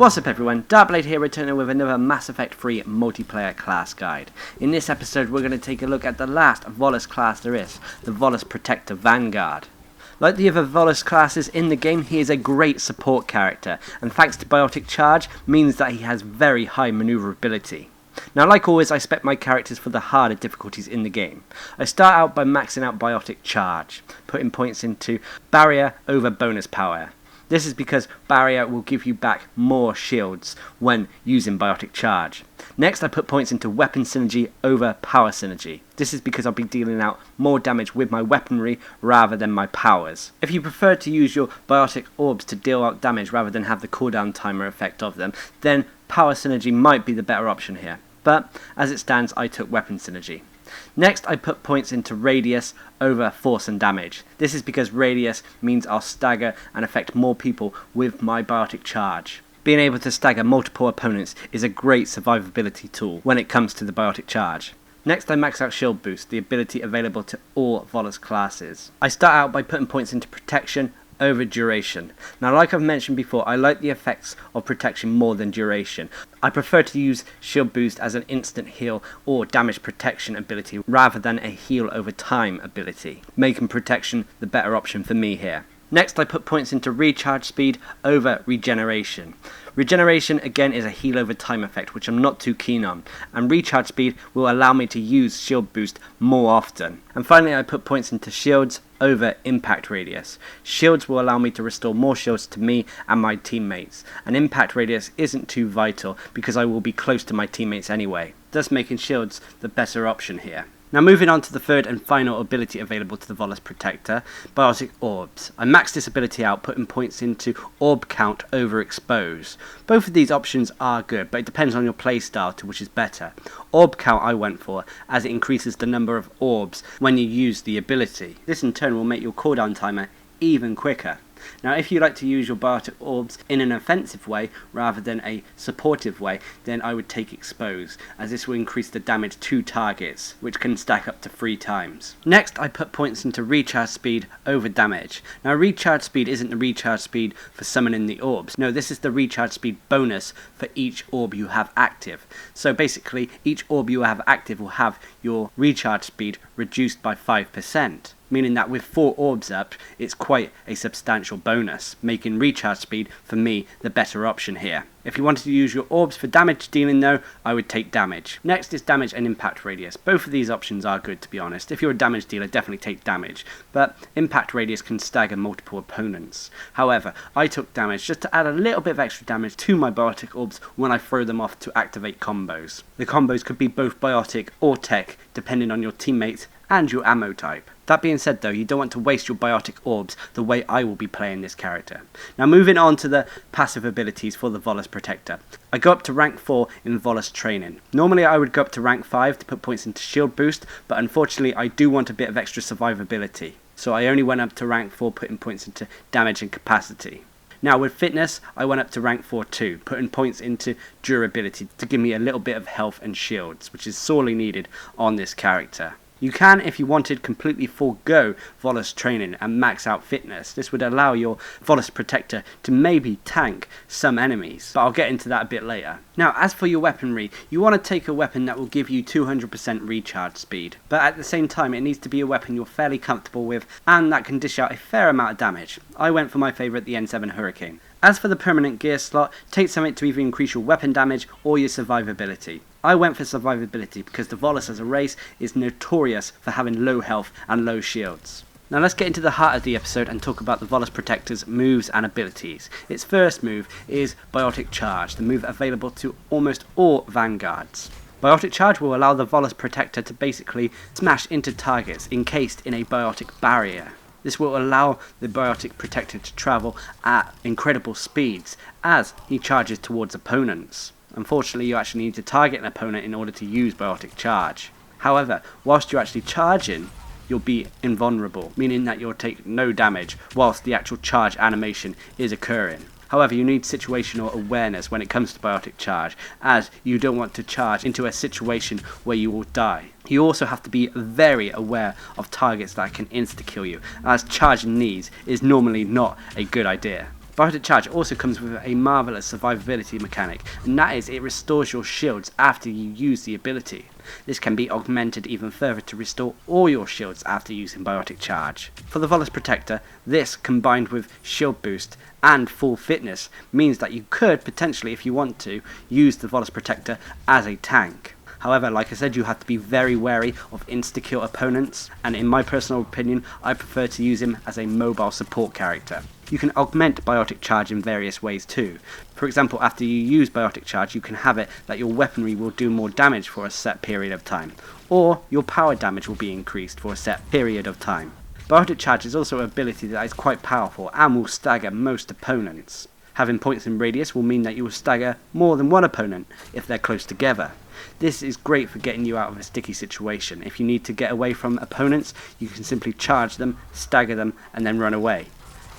What's up everyone, Darcblade here returning with another Mass Effect 3 multiplayer class guide. In this episode we're going to take a look at the last Volus class there is, the Volus Protector Vanguard. Like the other Volus classes in the game, he is a great support character, and thanks to Biotic Charge means that he has very high manoeuvrability. Now like always I spec my characters for the harder difficulties in the game. I start out by maxing out Biotic Charge, putting points into barrier over bonus power. This is because barrier will give you back more shields when using Biotic Charge. Next I put points into weapon synergy over power synergy. This is because I'll be dealing out more damage with my weaponry rather than my powers. If you prefer to use your Biotic Orbs to deal out damage rather than have the cooldown timer effect of them, then power synergy might be the better option here. But as it stands I took weapon synergy. Next I put points into radius over force and damage. This is because radius means I'll stagger and affect more people with my Biotic Charge. Being able to stagger multiple opponents is a great survivability tool when it comes to the Biotic Charge. Next I max out Shield Boost, the ability available to all Volus classes. I start out by putting points into protection over duration. Now like I've mentioned before, I like the effects of protection more than duration. I prefer to use Shield Boost as an instant heal or damage protection ability rather than a heal over time ability, making protection the better option for me here. Next I put points into recharge speed over regeneration. Regeneration again is a heal over time effect which I'm not too keen on, and recharge speed will allow me to use shield boost more often. And finally I put points into shields over impact radius. Shields will allow me to restore more shields to me and my teammates, and impact radius isn't too vital because I will be close to my teammates anyway, thus making shields the better option here. Now moving on to the third and final ability available to the Volus Protector, Biotic Orbs. I maxed this ability out, putting points into orb count over expose. Both of these options are good, but it depends on your playstyle to which is better. Orb count I went for, as it increases the number of orbs when you use the ability. This in turn will make your cooldown timer even quicker. Now if you like to use your Biotic Orbs in an offensive way rather than a supportive way, then I would take Expose, as this will increase the damage to targets, which can stack up to 3 times. Next I put points into recharge speed over damage. Now recharge speed isn't the recharge speed for summoning the orbs, no, this is the recharge speed bonus for each orb you have active. So basically each orb you have active will have your recharge speed reduced by 5%. Meaning that with 4 orbs up, it's quite a substantial bonus, making recharge speed for me the better option here. If you wanted to use your orbs for damage dealing though, I would take damage. Next is damage and impact radius. Both of these options are good to be honest. If you're a damage dealer, definitely take damage, but impact radius can stagger multiple opponents. However, I took damage just to add a little bit of extra damage to my Biotic Orbs when I throw them off to activate combos. The combos could be both biotic or tech, depending on your teammates and your ammo type. That being said though, you don't want to waste your Biotic Orbs the way I will be playing this character. Now moving on to the passive abilities for the Volus Protector. I go up to rank 4 in Volus training. Normally I would go up to rank 5 to put points into shield boost, but unfortunately I do want a bit of extra survivability. So I only went up to rank 4 putting points into damage and capacity. Now with fitness, I went up to rank 4 too, putting points into durability to give me a little bit of health and shields, which is sorely needed on this character. You can, if you wanted, completely forego Volus training and max out fitness. This would allow your Volus Protector to maybe tank some enemies, but I'll get into that a bit later. Now as for your weaponry, you want to take a weapon that will give you 200% recharge speed, but at the same time it needs to be a weapon you're fairly comfortable with and that can dish out a fair amount of damage. I went for my favourite, the N7 Hurricane. As for the permanent gear slot, take something to either increase your weapon damage or your survivability. I went for survivability because the Volus as a race is notorious for having low health and low shields. Now let's get into the heart of the episode and talk about the Volus Protector's moves and abilities. Its first move is Biotic Charge, the move available to almost all Vanguards. Biotic Charge will allow the Volus Protector to basically smash into targets encased in a biotic barrier. This will allow the Biotic Protector to travel at incredible speeds as he charges towards opponents. Unfortunately, you actually need to target an opponent in order to use Biotic Charge. However, whilst you're actually charging, you'll be invulnerable, meaning that you'll take no damage whilst the actual charge animation is occurring. However, you need situational awareness when it comes to Biotic Charge, as you don't want to charge into a situation where you will die. You also have to be very aware of targets that can insta-kill you, as charging these is normally not a good idea. Biotic Charge also comes with a marvellous survivability mechanic, and that is it restores your shields after you use the ability. This can be augmented even further to restore all your shields after using Biotic Charge. For the Volus Protector, this combined with shield boost and full fitness means that you could potentially, if you want to, use the Volus Protector as a tank. However, like I said, you have to be very wary of insta-kill opponents, and in my personal opinion, I prefer to use him as a mobile support character. You can augment Biotic Charge in various ways too. For example, after you use Biotic Charge, you can have it that your weaponry will do more damage for a set period of time, or your power damage will be increased for a set period of time. Biotic Charge is also an ability that is quite powerful and will stagger most opponents. Having points in radius will mean that you will stagger more than one opponent if they're close together. This is great for getting you out of a sticky situation. If you need to get away from opponents, you can simply charge them, stagger them, and then run away.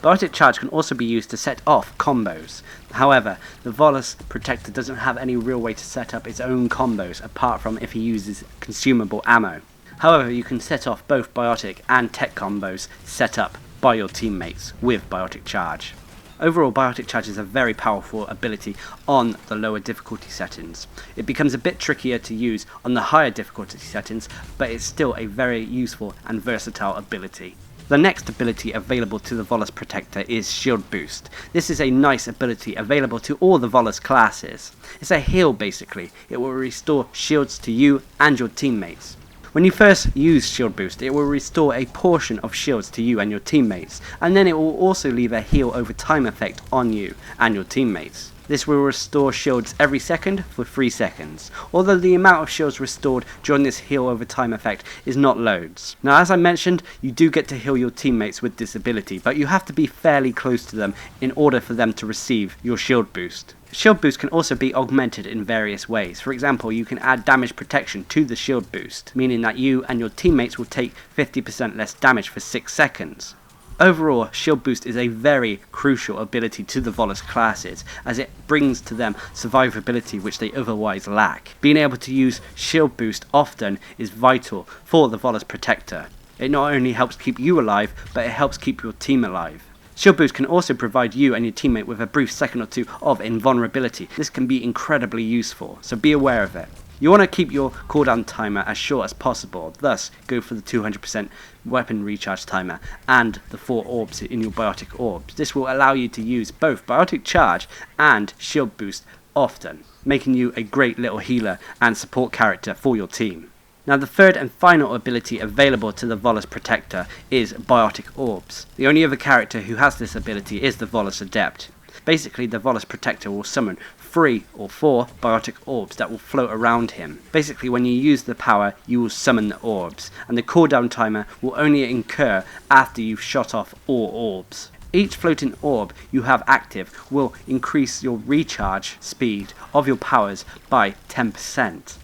Biotic Charge can also be used to set off combos. However, the Volus Protector doesn't have any real way to set up its own combos apart from if he uses consumable ammo. However, you can set off both Biotic and Tech combos set up by your teammates with Biotic Charge. Overall, Biotic Charge is a very powerful ability on the lower difficulty settings. It becomes a bit trickier to use on the higher difficulty settings, but it's still a very useful and versatile ability. The next ability available to the Volus Protector is Shield Boost. This is a nice ability available to all the Volus classes. It's a heal basically. It will restore shields to you and your teammates. When you first use Shield Boost, it will restore a portion of shields to you and your teammates, and then it will also leave a heal over time effect on you and your teammates. This will restore shields every second for 3 seconds, although the amount of shields restored during this heal over time effect is not loads. Now, as I mentioned, you do get to heal your teammates with this ability, but you have to be fairly close to them in order for them to receive your Shield Boost. Shield Boost can also be augmented in various ways. For example, you can add damage protection to the Shield Boost, meaning that you and your teammates will take 50% less damage for 6 seconds. Overall, Shield Boost is a very crucial ability to the Volus classes, as it brings to them survivability which they otherwise lack. Being able to use Shield Boost often is vital for the Volus Protector. It not only helps keep you alive, but it helps keep your team alive. Shield Boost can also provide you and your teammate with a brief second or two of invulnerability. This can be incredibly useful, so be aware of it. You want to keep your cooldown timer as short as possible, thus go for the 200% weapon recharge timer and the 4 orbs in your Biotic Orbs. This will allow you to use both Biotic Charge and Shield Boost often, making you a great little healer and support character for your team. Now, the third and final ability available to the Volus Protector is Biotic Orbs. The only other character who has this ability is the Volus Adept. Basically, the Volus Protector will summon 3 or 4 Biotic Orbs that will float around him. Basically, when you use the power, you will summon the orbs, and the cooldown timer will only incur after you've shot off all orbs. Each floating orb you have active will increase your recharge speed of your powers by 10%.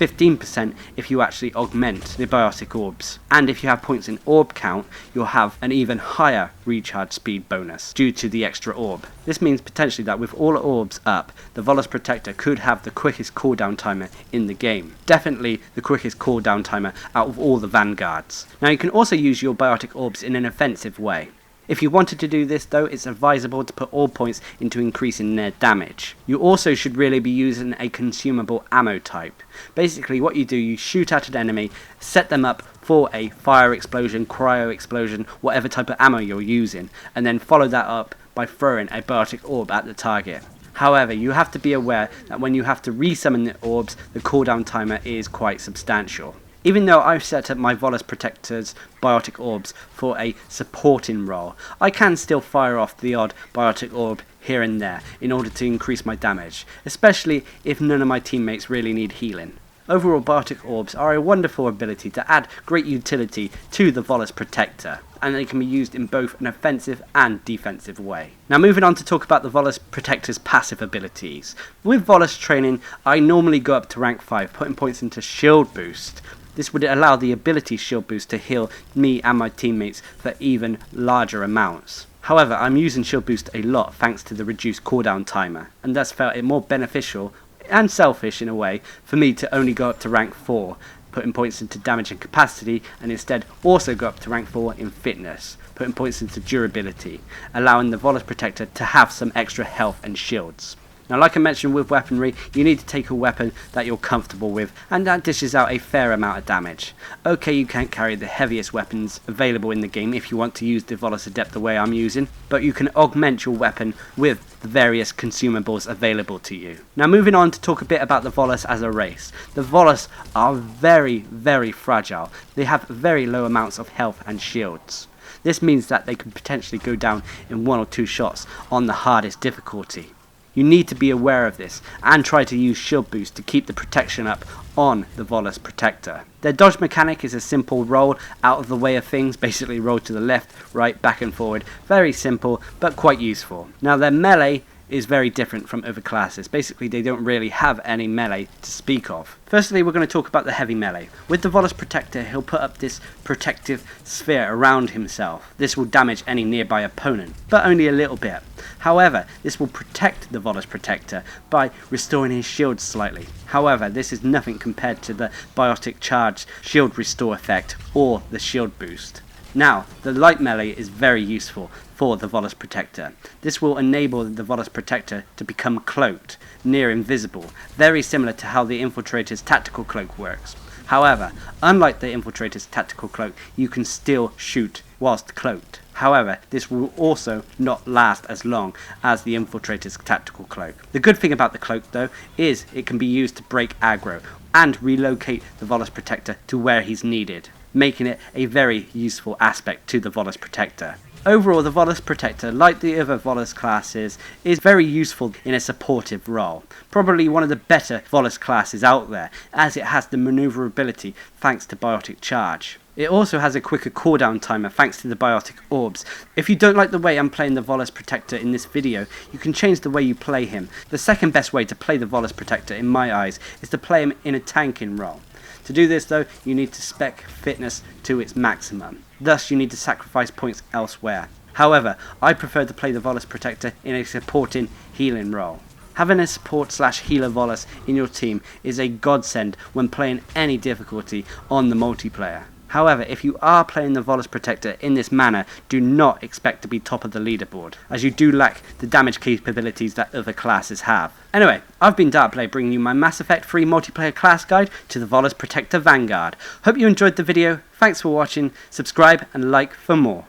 15% if you actually augment the Biotic Orbs, and if you have points in orb count, you'll have an even higher recharge speed bonus due to the extra orb. This means potentially that with all orbs up, the Volus Protector could have the quickest cooldown timer in the game. Definitely the quickest cooldown timer out of all the Vanguards. Now, you can also use your Biotic Orbs in an offensive way. If you wanted to do this though, it's advisable to put all points into increasing their damage. You also should really be using a consumable ammo type. Basically what you do, you shoot at an enemy, set them up for a fire explosion, cryo explosion, whatever type of ammo you're using, and then follow that up by throwing a Biotic Orb at the target. However, you have to be aware that when you have to resummon the orbs, the cooldown timer is quite substantial. Even though I've set up my Volus Protector's Biotic Orbs for a supporting role, I can still fire off the odd Biotic Orb here and there in order to increase my damage, especially if none of my teammates really need healing. Overall, Biotic Orbs are a wonderful ability to add great utility to the Volus Protector, and they can be used in both an offensive and defensive way. Now, moving on to talk about the Volus Protector's passive abilities. With Volus training, I normally go up to rank 5, putting points into Shield Boost. This would allow the ability Shield Boost to heal me and my teammates for even larger amounts. However, I'm using Shield Boost a lot thanks to the reduced cooldown timer, and thus felt it more beneficial and selfish in a way for me to only go up to rank 4 putting points into damage and capacity, and instead also go up to rank 4 in fitness, putting points into durability, allowing the Volus Protector to have some extra health and shields. Now, like I mentioned with weaponry, you need to take a weapon that you're comfortable with, and that dishes out a fair amount of damage. Okay, you can't carry the heaviest weapons available in the game if you want to use the Volus Adept the way I'm using, but you can augment your weapon with the various consumables available to you. Now, moving on to talk a bit about the Volus as a race. The Volus are very, very fragile. They have very low amounts of health and shields. This means that they can potentially go down in 1 or 2 shots on the hardest difficulty. You need to be aware of this and try to use shield boost to keep the protection up on the Volus Protector. Their dodge mechanic is a simple roll out of the way of things, basically roll to the left, right, back and forward. Very simple but quite useful. Now, their melee is very different from other classes. Basically, they don't really have any melee to speak of. Firstly, we're going to talk about the heavy melee. With the Volus Protector, he'll put up this protective sphere around himself. This will damage any nearby opponent, but only a little bit. However, this will protect the Volus Protector by restoring his shield slightly. However, this is nothing compared to the Biotic Charge shield restore effect or the shield boost. Now, the light melee is very useful for the Volus Protector. This will enable the Volus Protector to become cloaked, near invisible, very similar to how the Infiltrator's tactical cloak works. However, unlike the Infiltrator's tactical cloak, you can still shoot whilst cloaked. However, this will also not last as long as the Infiltrator's tactical cloak. The good thing about the cloak, though, is it can be used to break aggro and relocate the Volus Protector to where he's needed, making it a very useful aspect to the Volus Protector. Overall, the Volus Protector, like the other Volus classes, is very useful in a supportive role. Probably one of the better Volus classes out there, as it has the manoeuvrability thanks to Biotic Charge. It also has a quicker cooldown timer thanks to the Biotic Orbs. If you don't like the way I'm playing the Volus Protector in this video, you can change the way you play him. The second best way to play the Volus Protector, in my eyes, is to play him in a tanking role. To do this, though, you need to spec fitness to its maximum. Thus, you need to sacrifice points elsewhere. However, I prefer to play the Volus Protector in a supporting healing role. Having a support/healer Volus in your team is a godsend when playing any difficulty on the multiplayer. However, if you are playing the Volus Protector in this manner, do not expect to be top of the leaderboard, as you do lack the damage capabilities that other classes have. Anyway, I've been Darcblade, bringing you my Mass Effect 3 multiplayer class guide to the Volus Protector Vanguard. Hope you enjoyed the video, thanks for watching, subscribe and like for more.